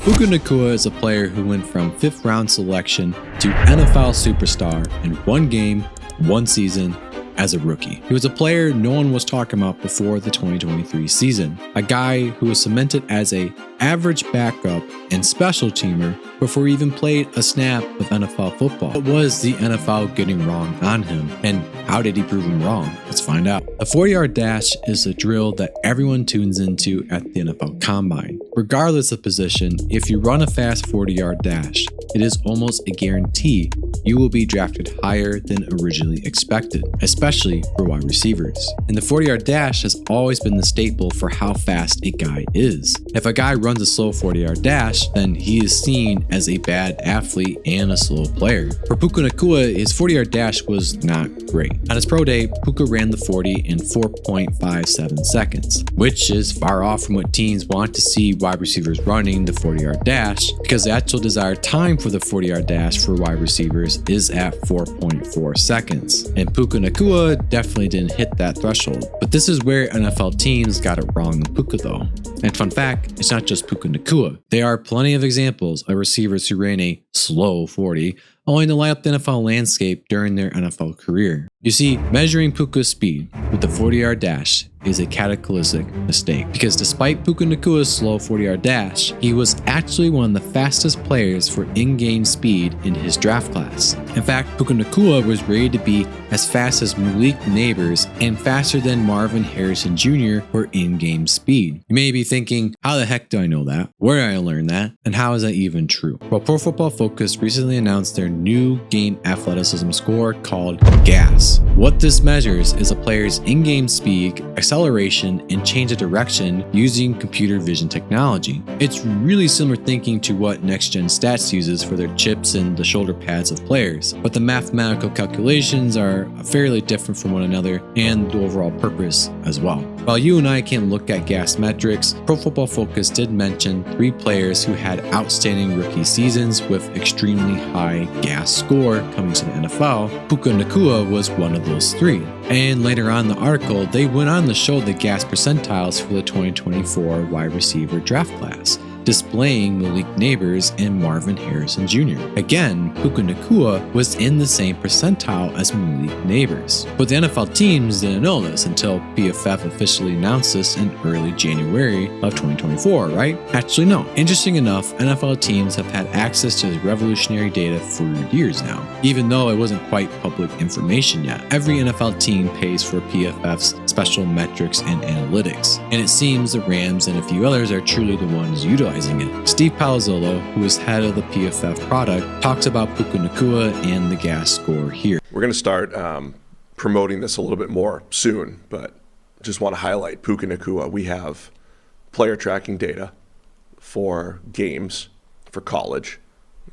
Puka Nacua is a player who went from 5th round selection to NFL superstar in one game, one season, as a rookie. He was a player no one was talking about before the 2023 season. A guy who was cemented as an average backup and special teamer before he even played a snap of NFL football. What was the NFL getting wrong on him, and how did he prove him wrong? Let's find out. A 40-yard dash is a drill that everyone tunes into at the NFL Combine. Regardless of position, if you run a fast 40-yard dash, it is almost a guarantee you will be drafted higher than originally expected, especially for wide receivers. And the 40-yard dash has always been the staple for how fast a guy is. If a guy runs a slow 40-yard dash, then he is seen as a bad athlete and a slow player. For Puka Nacua, his 40-yard dash was not great. On his pro day, Puka ran the 40 in 4.57 seconds, which is far off from what teams want to see wide receivers running the 40-yard dash, because the actual desired time for the 40-yard dash for wide receivers is at 4.4 seconds. And Puka Nacua definitely didn't hit that threshold. But this is where NFL teams got it wrong in Puka though. And fun fact, it's not just Puka Nacua. There are plenty of examples of receivers who ran a slow 40 only to light up the NFL landscape during their NFL career. You see, measuring Puka's speed with the 40-yard dash is a cataclysmic mistake, because despite Puka Nacua's slow 40-yard dash, he was actually one of the fastest players for in-game speed in his draft class. In fact, Puka Nacua was rated to be as fast as Malik Neighbors and faster than Marvin Harrison Jr. for in-game speed. You may be thinking, how the heck do I know that? Where did I learn that? And how is that even true? Well, Pro Football Focus recently announced their new game athleticism score called GAS. What this measures is a player's in-game speed, acceleration, and change of direction using computer vision technology. It's really similar thinking to what Next Gen Stats uses for their chips and the shoulder pads of players, but the mathematical calculations are fairly different from one another, and the overall purpose as well. While you and I can look at GAS metrics, Pro Football Focus did mention 3 players who had outstanding rookie seasons with extremely high GAS score coming to the NFL. Puka Nacua was one of those 3. And later on in the article, they went on to show the GAS percentiles for the 2024 wide receiver draft class, displaying Malik Neighbors and Marvin Harrison Jr. Again, Puka Nacua was in the same percentile as Malik Neighbors. But the NFL teams didn't know this until PFF officially announced this in early January of 2024, right? Actually, no. Interesting enough, NFL teams have had access to this revolutionary data for years now, even though it wasn't quite public information yet. Every NFL team pays for PFF's special metrics and analytics, and it seems the Rams and a few others are truly the ones utilizing it. Steve Palazzolo, who is head of the PFF product, talks about Puka Nacua and the GAS score here. We're going to start promoting this a little bit more soon, but just want to highlight Puka Nacua. We have player tracking data for games for college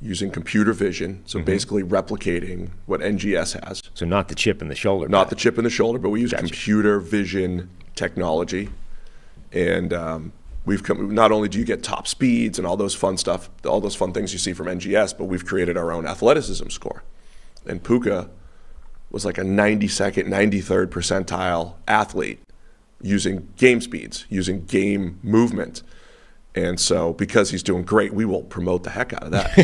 using computer vision, so basically replicating what NGS has. So not the chip in the shoulder. Not the chip in the shoulder, but we use computer vision technology. And not only do you get top speeds and all those fun stuff, all those fun things you see from NGS, but we've created our own athleticism score. And Puka was like a 92nd, 93rd percentile athlete using game speeds, using game movement. And so because he's doing great, we will promote the heck out of that.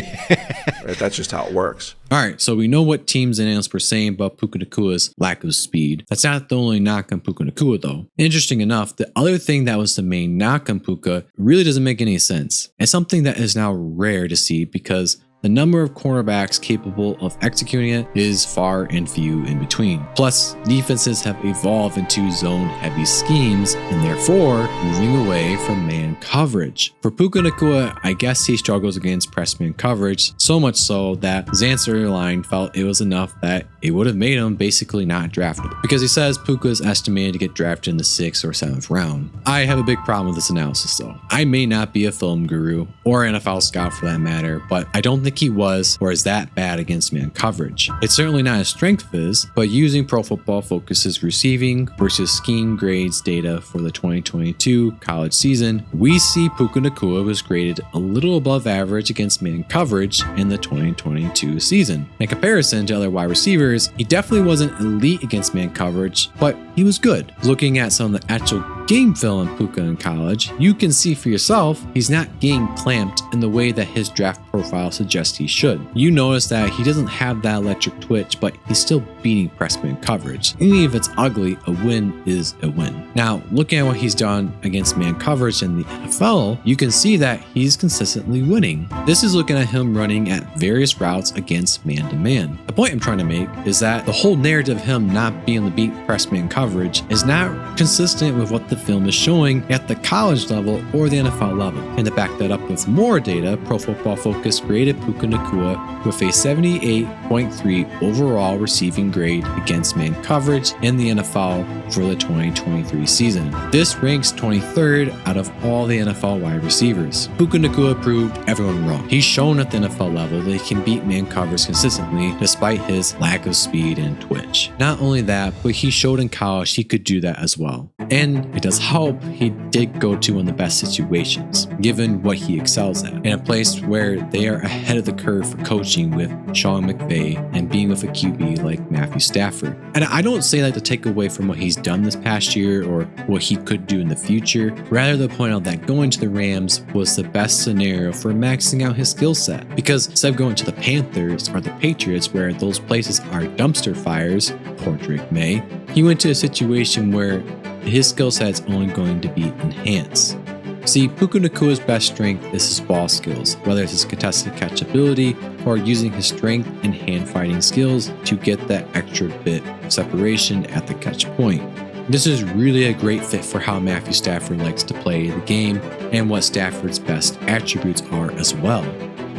Right? That's just how it works. All right, so we know what teams and analysts were saying about Puka Nacua's lack of speed. That's not the only knock on Puka Nacua, though. Interesting enough, the other thing that was the main knock on Puka really doesn't make any sense. It's something that is now rare to see because the number of cornerbacks capable of executing it is far and few in between. Plus, defenses have evolved into zone-heavy schemes and therefore moving away from man coverage. For Puka Nacua, I guess he struggles against press man coverage, so much so that Zancer line felt it was enough that it would have made him basically not draftable, because he says Puka is estimated to get drafted in the 6th or 7th round. I have a big problem with this analysis though. I may not be a film guru or NFL scout for that matter, but I don't think he was or is that bad against man coverage. It's certainly not a strength of his, but using Pro Football Focus's receiving versus scheme grades data for the 2022 college season, we see Puka Nacua was graded a little above average against man coverage in the 2022 season. In comparison to other wide receivers, he definitely wasn't elite against man coverage, but he was good. Looking at some of the actual game film on Puka in college, you can see for yourself he's not getting clamped in the way that his draft profile suggests he should. You notice that he doesn't have that electric twitch, but he's still beating pressman coverage. Even if it's ugly, a win is a win. Now, looking at what he's done against man coverage in the NFL, you can see that he's consistently winning. This is looking at him running at various routes against man-to-man. The point I'm trying to make is that the whole narrative of him not being able to beat pressman coverage is not consistent with what the film is showing at the college level or the NFL level. And to back that up with more data, Pro Football Focus graded Puka Nacua with a 78.3 overall receiving grade against man coverage in the NFL for the 2023 season. This ranks 23rd out of all the NFL wide receivers. Puka Nacua proved everyone wrong. He's shown at the NFL level that he can beat man coverage consistently despite his lack of speed and twitch. Not only that, but he showed in college he could do that as well. And it does help he did go to one of the best situations, given what he excels at, in a place where they are ahead of the curve for coaching with Sean McVay and being with a QB like Matthew Stafford. And I don't say that to take away from what he's done this past year or what he could do in the future, rather to point out that going to the Rams was the best scenario for maxing out his skill set, because instead of going to the Panthers or the Patriots where those places are dumpster fires, poor Drake May, he went to a situation where his skill set's only going to be enhanced. See, Puka Nacua's best strength is his ball skills, whether it's his contested catch ability or using his strength and hand fighting skills to get that extra bit of separation at the catch point. This is really a great fit for how Matthew Stafford likes to play the game and what Stafford's best attributes are as well.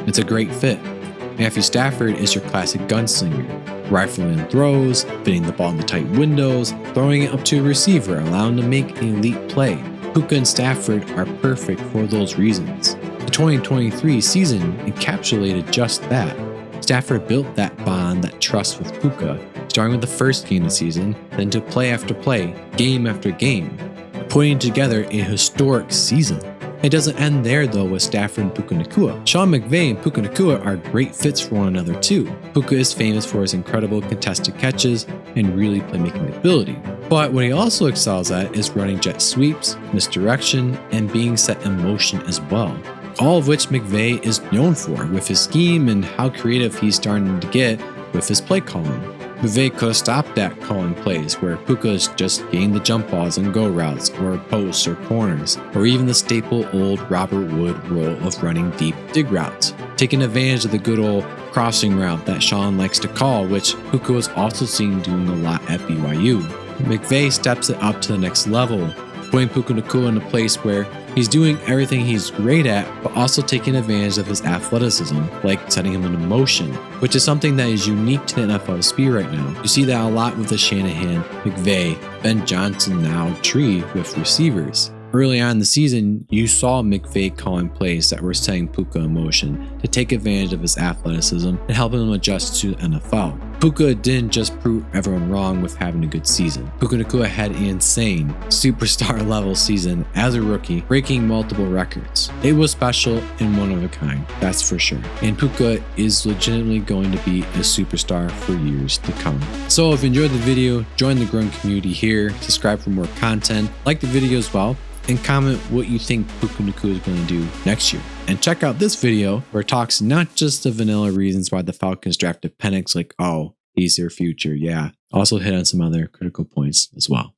It's a great fit. Matthew Stafford is your classic gunslinger, rifling throws, fitting the ball in the tight windows, throwing it up to a receiver, allowing him to make an elite play. Puka and Stafford are perfect for those reasons. The 2023 season encapsulated just that. Stafford built that bond, that trust with Puka, starting with the first game of the season, then to play after play, game after game, putting together a historic season. It doesn't end there though with Stafford and Puka Nacua. Sean McVay and Puka Nacua are great fits for one another too. Puka is famous for his incredible contested catches and really playmaking ability. But what he also excels at is running jet sweeps, misdirection, and being set in motion as well. All of which McVay is known for with his scheme and how creative he's starting to get with his play calling. McVay could have stopped that calling plays where Puka is just getting the jump balls and go routes or posts or corners, or even the staple old Robert Wood role of running deep dig routes, taking advantage of the good old crossing route that Sean likes to call, which Puka was also seen doing a lot at BYU. McVay steps it up to the next level, putting Puka Nacua in a place where he's doing everything he's great at, but also taking advantage of his athleticism, like setting him into motion, which is something that is unique to the NFL speed right now. You see that a lot with the Shanahan, McVay, Ben Johnson now tree with receivers. Early on in the season, you saw McVay calling plays that were setting Puka in motion to take advantage of his athleticism and helping him adjust to the NFL. Puka didn't just prove everyone wrong with having a good season. Puka Nacua had an insane, superstar level season as a rookie, breaking multiple records. It was special and one of a kind, that's for sure. And Puka is legitimately going to be a superstar for years to come. So if you enjoyed the video, join the growing community here, subscribe for more content, like the video as well, and comment what you think Puka Nacua is going to do next year. And check out this video where it talks not just the vanilla reasons why the Falcons drafted Penix, like, oh, he's their future, yeah. Also hit on some other critical points as well.